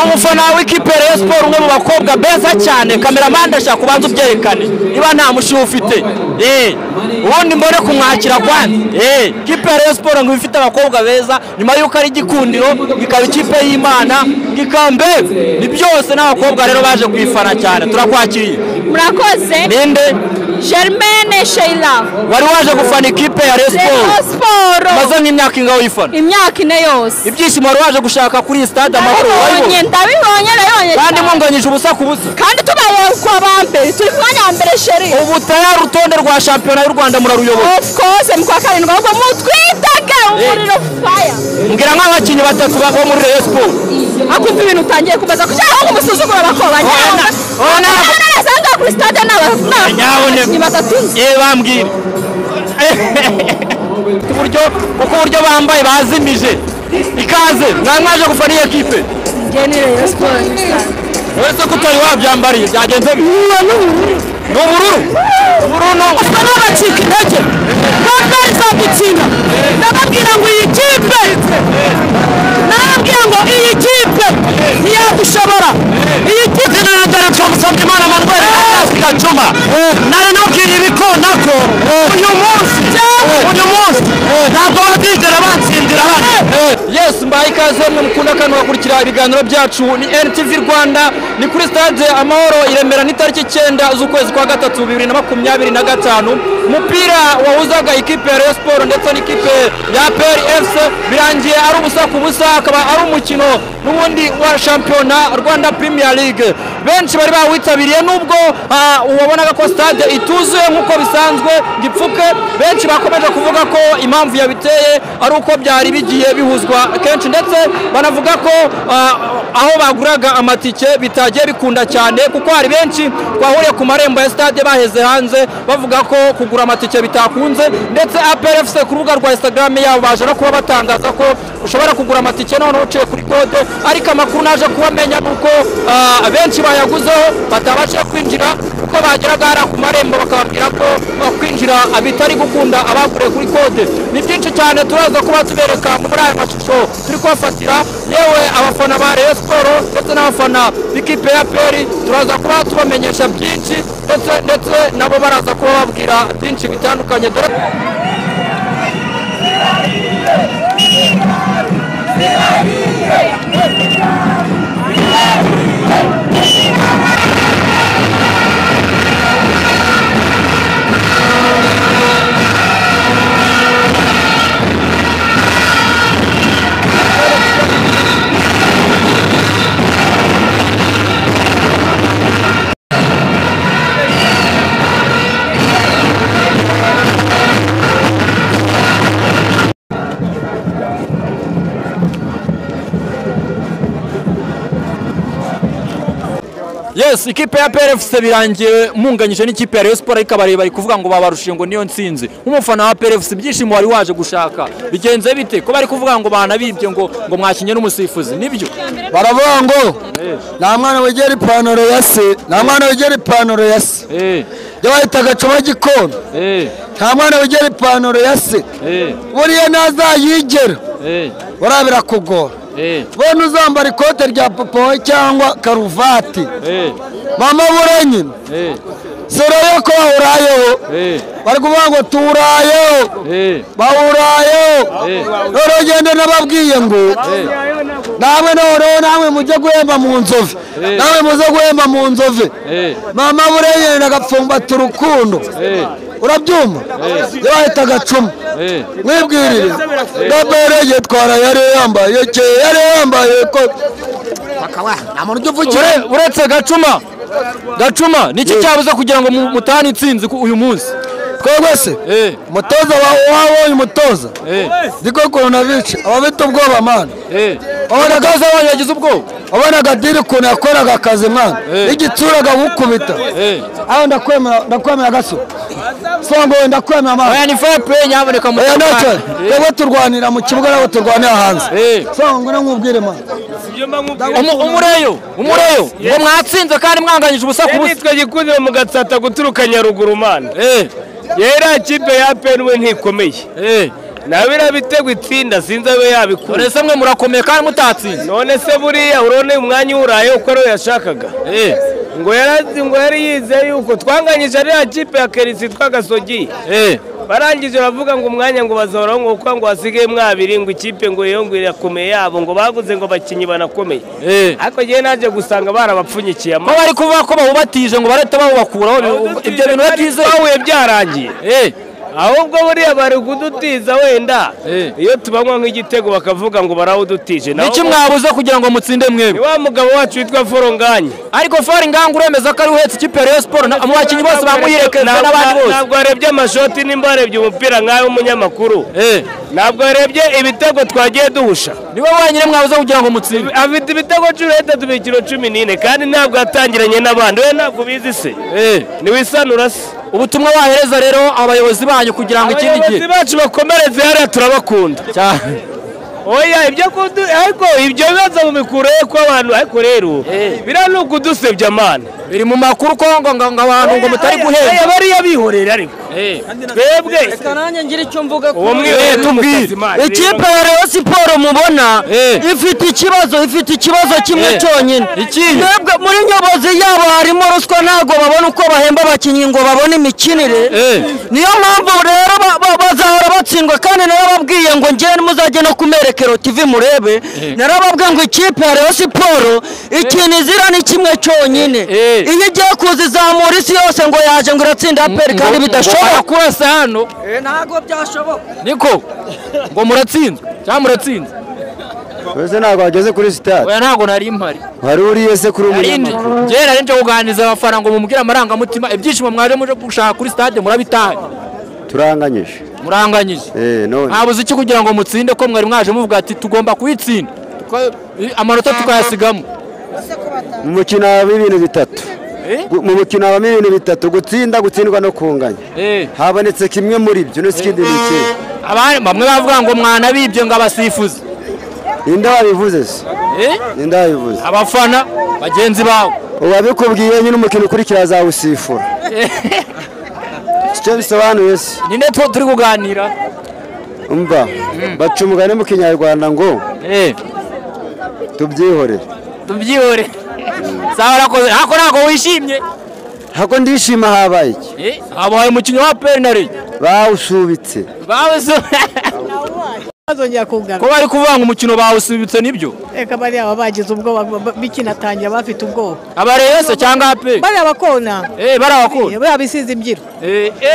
umufana w'ikipe Rayon Sport umwe mu bakobwa beza cyane cameraman ndashaka kubanza ubyerekane niba nta mushiho ufite ubundi mbone kumwakira kwanza ikipe Rayon Sport ngo ifite abakobwa beza nyuma yuko ari igikundiro gikaba ikipe y'Imana gikambe ni byose n'abakobwa rero baje kwifana cyane turakwakiriye murakoze ninde Germaine Sheila wari waje gufana ikipe ya Rayon Sport maze nk'imyaka ingaho uyifana imyaka ine yose ibyishimo wari waje gushaka kuri stade Amahoro ndabibonye kandi mwunganyije ubusa ku busa kandi tubaye kwa bambere turi mwanya mbere sheri ubu tayari urutonde rwa shampiyona y'u Rwanda muraruyoboye of course mu kwa karindwi ahubwo mutwitage umuriro fire mbwira nk'abakinnyi batatu bo muri Rayon Sport akumva ibintu utangiye kubaza kugira ngo umusuzugura abakobanya nasanga kuri stade n'abakinnyi batatu bambwira uburyo bambaye bazimije ikaze mwaje gufana iyo kipe Rayon Sport uretse ko utari wabyambariye byagenze ni ubururu n'abacika intege ntabwo izagutsinda ndababwira ngo iyi kipe ntiyadushobora iyi kipe naragaragaza musabye Imana Manuel Gacuma naranabwiye ibikonako uyu munsi ntabwo batigera batsindira yes mbaye ikaze mwe mukunda kandi bakurikira ibiganiro byacu ni NTV Rwanda ni kuri stade Amahoro i Remera ni tariki 9 z'ukwezi kwa gatatu 2025 umupira wahuzaga ikipe ya Rayon Sport ndetse n'ikipe ya APR FC birangiye ari ubusa ku busa akaba ari umukino n'ubundi wa shampiyona Rwanda Premier League benshi bari bawitabiriye nubwo uwabonaga ko stade ituzuye nkuko bisanzwe gipfuke benshi bakomeje kuvuga ko impamvu yabiteye ari uko byari bigiye bihuzwa kenshi ndetse banavuga ko aho baguraga amatike bitagiye bikunda cyane kuko hari benshi twahuriye ku marembo ya stade baheze hanze bavuga ko kugura amatike bitakunze ndetse APR FC ku rubuga rwa Instagram yabo baje no kuba batangaza ko ushobora kugura amatike none uciye kuri code ariko amakuru naje kubamenya nuko benshi bayaguzeho batabasha kwinjira uko bageraga hari ku marembo bakababwira ko kwinjira bitari gukunda abagure kuri code ni byinshi cyane turaza kuba tubereka muri aya mashusho turi kubafatira yewe abafana ba Rayon Sport ndetse n'abafana b'ikipe ya APR turaza kuba tubamenyesha byinshi ndetse nabo baraza kuba babwira byinshi bitandukanye yes ikipe ya APR FC birangiye munganyije n'ikipe ya Rayon Sport ariko bari kuvuga ngo babarushiye ngo niyo ntsinzi umufana wa APR FC byishimo wari waje gushaka bigenze bite ko bari kuvuga ngo banabibye ngo mwakinye n'umusifuzi nibyo baravuga ngo nta mwana wegera ipantaro ya se yahita Gacuma Gikondo nta mwana wegera ipantaro ya se buriya nazayigera urabira kugora bona uzambara ikote rya papa cyangwa karuvati mama burenyine soroye ko bahurayeho bari kuvuga ngo turayeho bahurayeho rero nababwiye ngo namwe mujye guhemba mu nzove mama burenyine nagapfumbata urukundo urabyumva yahita Gacuma mwibwirire gabereye twara yari yambaye ko nta muntu uvugira uretse Gacuma niki cyabuze kugira ngo mutane intsinzi uyu munsi twebwe se umutoza wabonye umutoza ndiko coronavirus abafite ubwoba mana umutoza wanyu yagize ubwoba wabonaga diri ukuntu yakoraga akazi mwana igitsuraga gukubita aho ndakwemera gaso songo ndakwemera mwana oya ni fair play nyaboneka mu twebwe turwanira mu kibuga nabo turwanira hanze songo nkubwire mwana umureyo ngo mwatsinze kandi mwanganyije ubusa ku busa twe gikundira mu Gatsata guturuka Nyaruguru mana yera kipe ya APR we ntikomeye nabira bitego itsinda sinzi abe yabikura. None se mwe murakomeye kandi mutatsinze. None se buriya urone umwanya uraye uko ari yashakaga. Ngo yari yize yuko twanganyije ari kipe ya Kerisi twagasogi. Barangije bavuga ngo umwanya ngo bazora ngo uko ngo asigaye mwabiri ngo ikipe ngo iyo ngo irakomeye yabo ngo baguze ngo bakinyi banakomeye. Ariko giye naje gusanga barabapfunyikiye ko bari kuvuga ko babubatije ngo bareta babakuraho ibyo bintu batize bahuye byarangiye. Ahubwo buriya bari kudutiza wenda iyo tubanywa nk'igitego bakavuga ngo barawudutije. Niki mwabuze kugira ngo mutsinde mwebwe? Ni wa mugabo wacu witwa Foronganye. Ariko Foronganye uremeza ko ari uhetse ikipe ya Rayon Sport mu bakinyi bose bamuyirekeza n'abandi bose. Ntabwo arebye amashoti nimba arebye umupira nkayo umunyamakuru. Ntabwo arebye ibitego twagiye duhusha. Niwe wanyine mwabuze kugira ngo mutsinde. Afite ibitego 14 kandi ntabwo atangiranye n'abandi. We ntabwo bizi se. Ni wisanura se. Ubutumwa wahereza rero abayobozi banyu kugira ngo ikindi gihe abayobozi bacu bakomereze hariya turabakunda cyane. Oya ariko ibyo bibazo mu mikuru ko abantu ariko rero bira no kudusebya amana biri mu makuru ko ngo abantu ngo mutari guhera bari yabihorera ariko twebwe kananye ngira icyo mvuga uwo mwiwe tubwire ikipe ya Rayon Sport mubona ifite ikibazo kimwe cyonyine. Twebwe muri nyobozi yabo harimo ruswa ntago babona uko bahemba abakinnyi ngo babone imikinire. Niyo mpamvu rero bazahora batsindwa kandi narababwiye ngo ngene muzajye no kumerekero TV murebe. Narababwiye ngo ikipe ya Rayon Sport ikintu izira ni kimwe cyonyine. Iyo igiye kuzizamura isi yose ngo yaje ngo iratsinda APR kandi bidashoboka kurasa hano ntago byashoboka. Niko ngo muratsinzwe cyangwa muratsinze wese ntago ageze kuri stade. Oya ntago nari impari. Wari uriye se kuri umunyamakuru? Ngera nje kuganiriza abafana ngo mumubwire amarangamutima ibyishimo mwaje muje gushaka kuri stade murabitaye. Muranganyije. None habuze iki kugira ngo mutsinde ko mwari mwaje muvuga ati tugomba kwitsinda amanota tukayasigamo mu mukino w'ibintu bitatu. Mu mukino wa ibintu bitatu gutsindwa no kunganya. Habonetse kimwe muri byo no sikindi nike. Bamwe bavuga ngo mwana bibye ngo abasifuzi. Inda wabivuze se? Inda wabivuze. Abafana bagenzi bawe. Wabikubwiye nyine umukino ukurikira azawusifura. Icyo bisobanuye se? Ninde turi kuganira? Umva baca umugani mu Kinyarwanda ngo tubyihorere. Sawa rakoze hako nako wishimye. Hako ndishima habaye iki? Habaye umukino wa penalty. Bawusubitse. Bazongera kugana. Ko bari kuvuga ngo umukino bawusubitse nibyo? Eka bari abagize ubwoba bikinatangira bafite ubwoba. Abareyese cyangwa ape? Bari abakona. Bari abakona. Bari abisize imbyiro.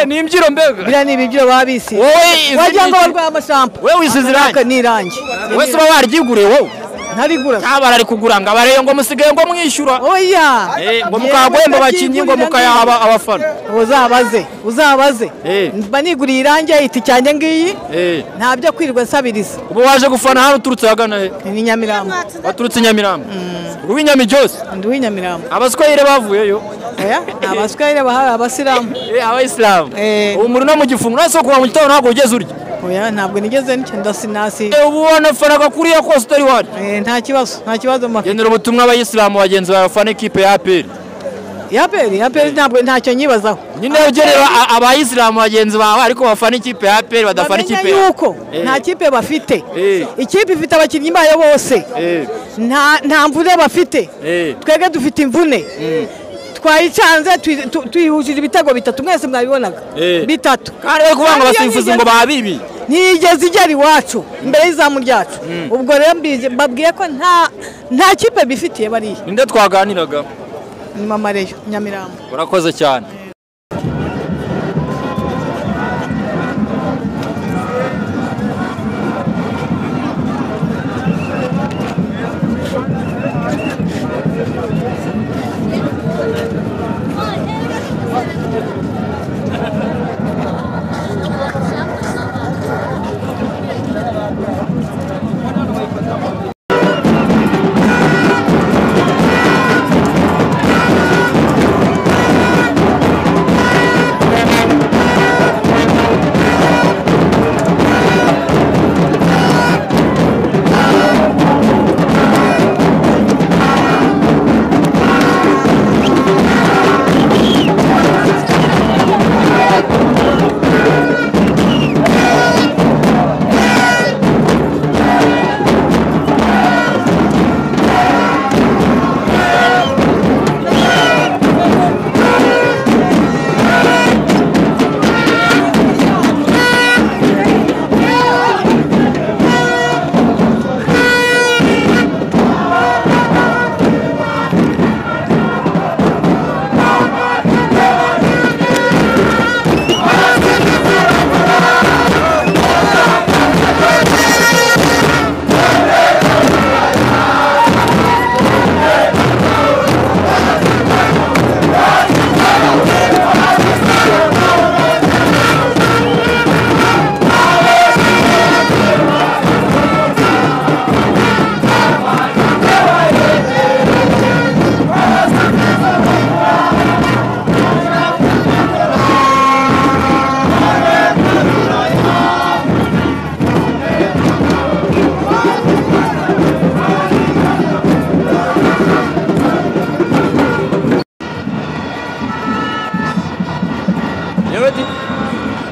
Ni imbyiro mbega. Bira ni ibyo babisize. Wowe wajya ngo barwa amashampo. Wewe wisize irangi. Ni irangi. Wese baba barigigure wowe. Ntarigura. Kabara ari kugura ngo abareyo ngo musigaye ngo mwishyura. Oya. Ngo mukagwemba bakinyi ngo mukayaha abafana. Uzabaze. Baniguriye irangi iti cyane ngiyi. Ntabyo kwirirwa sabiriza. Ubu waje gufana hano uturutse hagana he? Ni Nyamirambo. Baturutse Nyamirambo. Uwinyami Jose. Ndi Nyamirambo. Abaswahili bavuyeyo. Oya, abaswahili bahari abasilamu. Abayisilamu. Ubu muri no mu gifungo nase kuva mu gitondo ntabwo ugeze urya. Oya, ntabwo nigeze nicyo ndasinasi. Ubu wanafanaga kuri ya kose utari wari. Nta kibazo mafite. Gendera ubutumwa abayisilamu bagenzi bafana ikipe ya APR. APR ntabwo ntacyo nyibazaho. Nyine ugerera abayisilamu bagenzi bawe ariko bafana ikipe ya APR badafana ikipe yuko nta kipe bafite. Ikipe ifite abakinnyi bayo bose. Nta mvune bafite. Twege dufite imvune. Twayicanze twihujije ibitego bitatu mwese mwabibonaga. Bitatu. Kandi bari kuvuga ngo basifuze ngo babibi. Ntigeze igera iwacu imbere y'izamu ryacu. Ubwo rero mbabwiye ko nta kipe bifitiye bariya. Ninde twaganiraga? Ni Mama Reyo Nyamirambo. Urakoze cyane.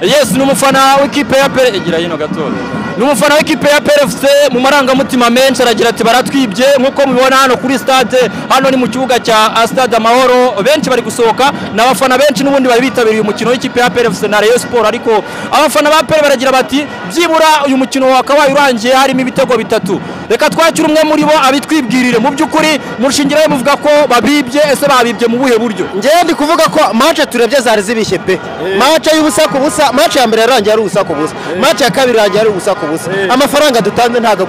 yes ni umufana w'ikipe ya PL igira hino gato ni umufana w'ikipe ya PLFC mu marangamutima menshi aragira ati baratwibye nkuko mubibona hano kuri stade hano ni mu kibuga cya Stade Amahoro benshi bari gusohoka n'abafana benshi n'ubundi bari bitabiriye umukino w'ikipe ya PLFC na Rayon Sport ariko abafana ba PL baragira bati byibura uyu mukino wakabaye urangiye harimo ibitego bitatu reka twakira umwe muri bo abitwibwirire mu by'ukuri mushingiro muvuga ko babibye ese babibye mu buhe buryo ngiye ndi kuvuga ko match turebye zari zibishye pe match y'ubusa ku busa match ya mbere yarangiye ari ubusa ku busa match ya kabiri yarangiye ari ubusa ku busa amafaranga dutanze ntago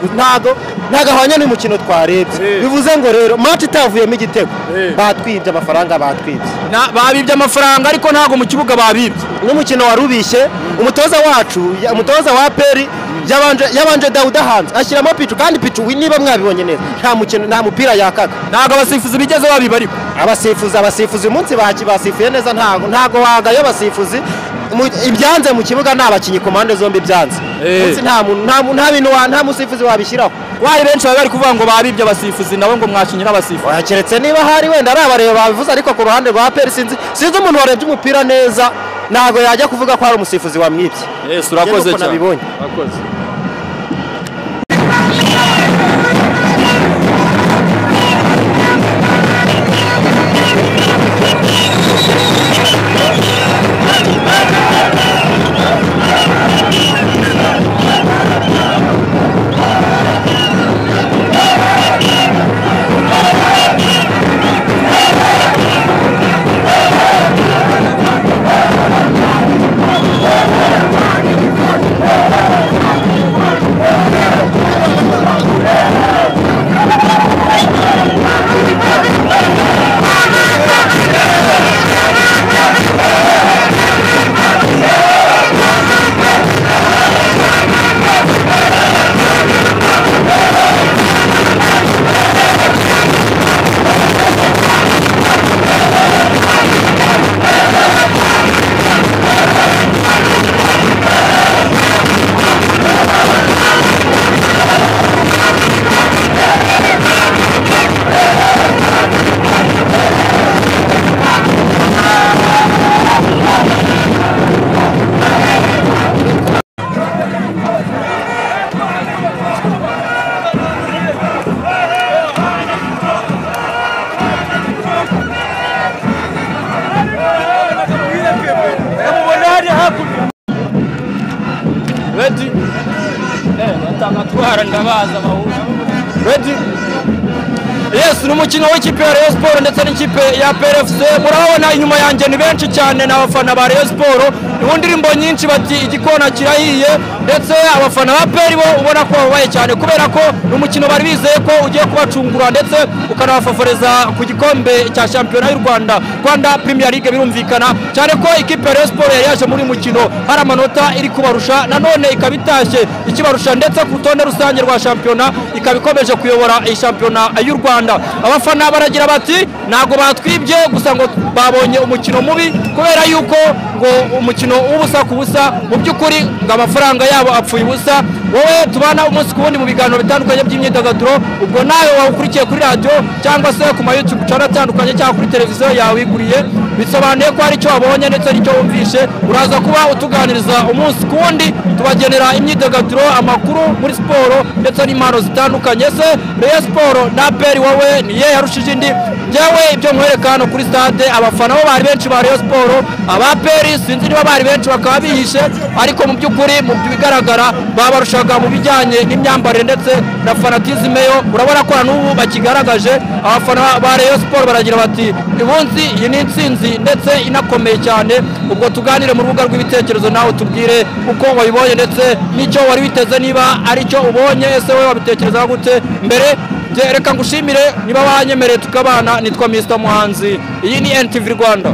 ahwanya n'umukino twarebye bivuze ngo rero match itavuyemo igitego batwibye amafaranga batwibye babibye amafaranga ariko ntago mu kibuga babibye n'umukino warubishye umutoza wacu umutoza wa PL yabanje Dawuda hanze ashyiramo Pichu kandi Pichu niba mwabibonye neza nta mupira yakaga ntago abasifuzi bigeze babiba ariko abasifuzi umunsi basifuye neza ntago wagayo abasifuzi ibyanze mu kibuga n'abakinyi komande zombi byanze umunsi nta musifuzi wabishyiraho wari benshi bari kuvuga ngo babibye abasifuzi nabo ngo mwashinyira abasifuzi keretse niba hari wenda ari abareba babivuze ariko ku ruhande rwa PL sinzi umuntu warebye umupira neza ntago yajya kuvuga ko hari umusifuzi wamwibye yes urakoze cyane urakoze Ready? Natangatuhara ndabaza mahuje. Ready? Yes, numukino w'ikipe ya Rayon Sport ndetse n'ikipe ya PLFC. Murabona inyuma yanjye ni benshi cyane n'abafana ba Rayon Sport. Indirimbo nyinshi bati igikona kirahiye ndetse abafana ba PL bo ubona ko babaye cyane kubera ko numukino bari bizeye ko ugiye kubacungura ndetse ukanabafavoreza ku gikombe cya shampiyona y'u Rwanda Premier League birumvikana cyane ko ikipe ya Rayon Sport yari yaje muri mukino hari amanota iri kubarusha nanone ikabitashye ikibarusha ndetse ku rutonde rusange rwa shampiyona ikabikomeje kuyobora iyi shampiyona y'u Rwanda. Abafana baragira bati nago batwibye gusa ngo babonye umukino mubi kubera yuko ngo umukino ubusa ku busa mu by'ukuri ngo amafaranga yabo apfuye ubusa. Wowe tubana umunsi ku wundi mu biganiro bitandukanye by'imyidagaduro ubwo nawe wawukurikiye kuri radio cyangwa se ku ma YouTube channel atandukanye cyangwa kuri televiziyo yawe iguriye bisobanuye ko hari icyo wabonye ndetse n'icyo wumvishe uraza kuba utuganiriza umunsi ku wundi tubagenera imyidagaduro amakuru muri siporo ndetse n'impano zitandukanye. Se Rayon Sport na PL wowe niye yarushije indi jewe ibyo nkwereka hano kuri stade abafana bo bari benshi ba Rayon Sport aba PL sinzi niba bari benshi bakaba bihishe ariko mu by'ukuri mu bigaragara babarushaga mu bijyanye n'imyambarire ndetse na fanatisme yo urabona ko n'ubu bakigaragaje. Abafana ba Rayon Sport baragira bati ibunzi iyi ni intsinzi ndetse inakomeye cyane. Ubwo tuganire mu rubuga rw'ibitekerezo nawe tubwire uko wabibonye ndetse n'icyo wari witeze niba ari cyo ubonye ese wowe wabitekereza gute mbere. Reka ngushimire niba wanyemereye tukabana. Nitwa Mr Muhanzi, iyi ni NTV Rwanda.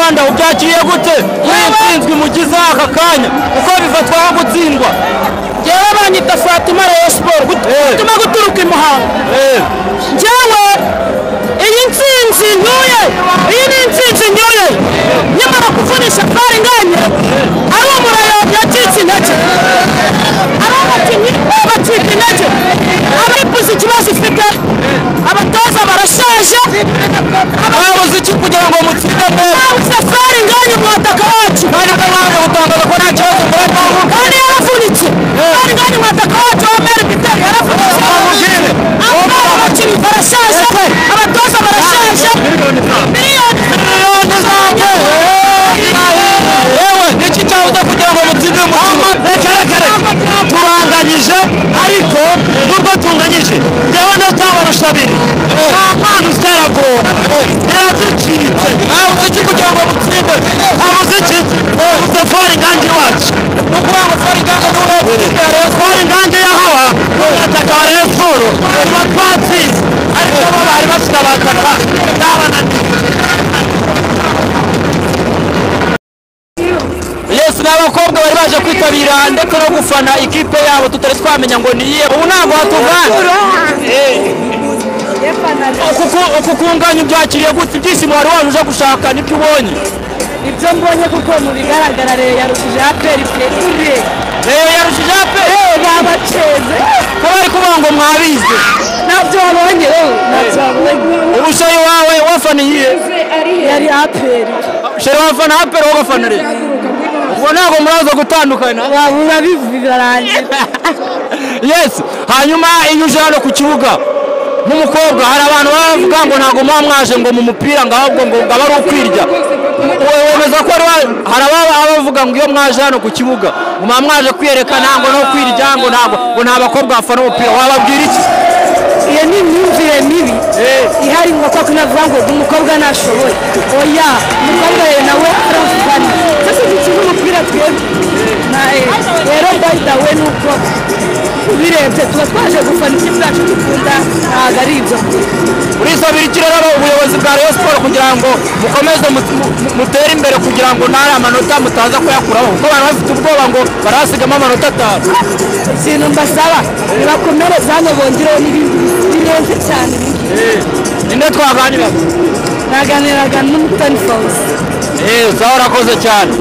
Rwanda ubyakiriye gute kuri intsinzwi mugize aka kanya uko bifatwa nko gutsindwa Jewe banyita Fatima Rayon Sport gutuma guturuka i Muhanga jewe iyi ntsinzi nyoye iyi ni intsinzi nyoye nyamara kuvunisha Fari Nganye ari umurayo yacitse intege ari abakinnyi bacika intege abayipuze ikibazo ifite abatoza barashaje ababuze iki kugira ngo mutsinde neza Fari Nganye umwataka wacu kandi mwanze gutangaza ko nta kibazo kandi yaravunitse Fari Nganye umwataka wacu wa Meri Biteri yaravunitse abakinnyi barashaje abatoza barashaje miliyoni zanjye yewe niki cyabuze kugira ngo mutsinde umukino turanganyije ariko nubwo tunganyije yewe n'utabarusha abiri nta mpano utaragora yaducitse habuze iki kugira ngo mutsinde habuze iki habuze Fari Nganye wacu ni ukuvuga ngo Fari Nganye n'urebye Fari Nganye yahawa ataka wa Rayon Sport tuba twatsinze ariko bo bari bafite abakaka byabananiye Yes, n'abakobwa bari baje kwitabira ndetse no gufana ikipe yabo tutari twamenya ngo niye ubu ntabwo hatuvana uku kunganya ubyakiriye gute ibyishimo wari waje uje gushaka nibyo ubonye ibyo mbonye kuko mu bigaragara rero yarushije APR kure rero yarushije APR babaceze ko bari kuvuga ngo mwabize nabyo wabonye nabyo wabonye ubushayi wawe wafaniye yari APR shere wafana APR wagafana rero ubwo ntabwo muraza gutandukana wabura bivirangira yes hanyuma iyo uje hano ku kibuga nk'umukobwa hari abantu bavuga ngo ntabwo muba mwaje ngo mu mupira ngo ahubwo ngo aba ari ukwirya wemeza ko hari abavuga ngo iyo mwaje hano ku kibuga muba mwaje kwiyerekana ngo no kwirya ngo nta bakobwa bafana umupira wababwira iki iyo ni imyumvire mibi ihari ngo ko kunavuga ngo umukobwa ntashoboye oya umukobwa rero nawe aravugana cyose dukina umupira twebwe rero by the way nuko ubirebye tuba twaje gufana ikipe yacu dukunda ntabwo ari ibyo urisabira iki rero ubuyobozi bwa Rayon Sport kugira ngo mukomeze mutere imbere kugira ngo ntari amanota mutaza kuyakuraho kuko bari bafite ubwoba ngo barasigamo amanota 5 ikintu mbasaba nibakomereze hano bongereho n'ibindi birenze cyane ninde twaganiraga naganiraga n'Umutoni Fawzi sawa urakoze cyane